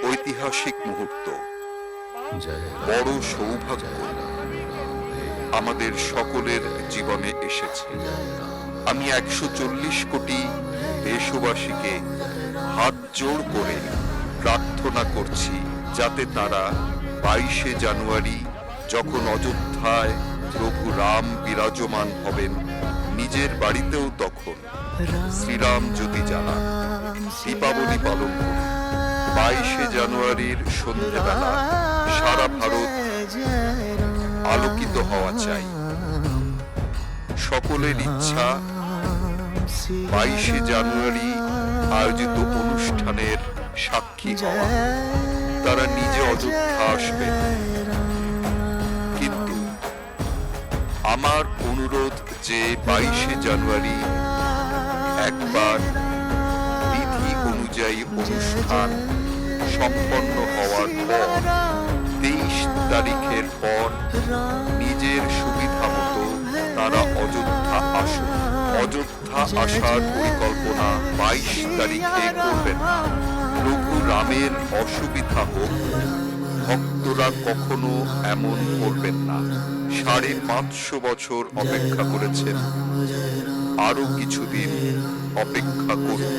ঐতিহাসিক মুহূর্ত, বড় সৌভাগ্য আমাদের সকলের জীবনে এসেছে। আমি 140 কোটি দেশবাসীকে হাত জোড় করে প্রার্থনা করছি যাতে তারা 22শে জানুয়ারি যখন অযোধ্যায় প্রভু রাম বিরাজমান হবেন, নিজের বাড়িতেও তখন শ্রীরাম জ্যোতি জ্বালান, দীপাবলি পালন করুন। 22শে জানুয়ারির সন্ধ্যেবেলা সারা ভারত আলোকিত হওয়া চাই। সকলের ইচ্ছা 22শে জানুয়ারি আয়োজিত অনুষ্ঠানের সাক্ষী হওয়া। তারা নিজে অযোধ্যা আসবেন, কিন্তু আমার অনুরোধ যে 22শে জানুয়ারি একবার বিধি অনুযায়ী অনুষ্ঠান সম্পন্ন হওয়ার পর 23 তারিখের পর নিজের সুবিধা মতো তারা অযোধ্যা আসুন। অযোধ্যা আসার পরিকল্পনা 22 তারিখে করবেন না। প্রভু রামের অসুবিধা হোক, ভক্তরা কখনো এমন করবেন না। 550 বছর অপেক্ষা করেছেন, আরো কিছুদিন অপেক্ষা করুন।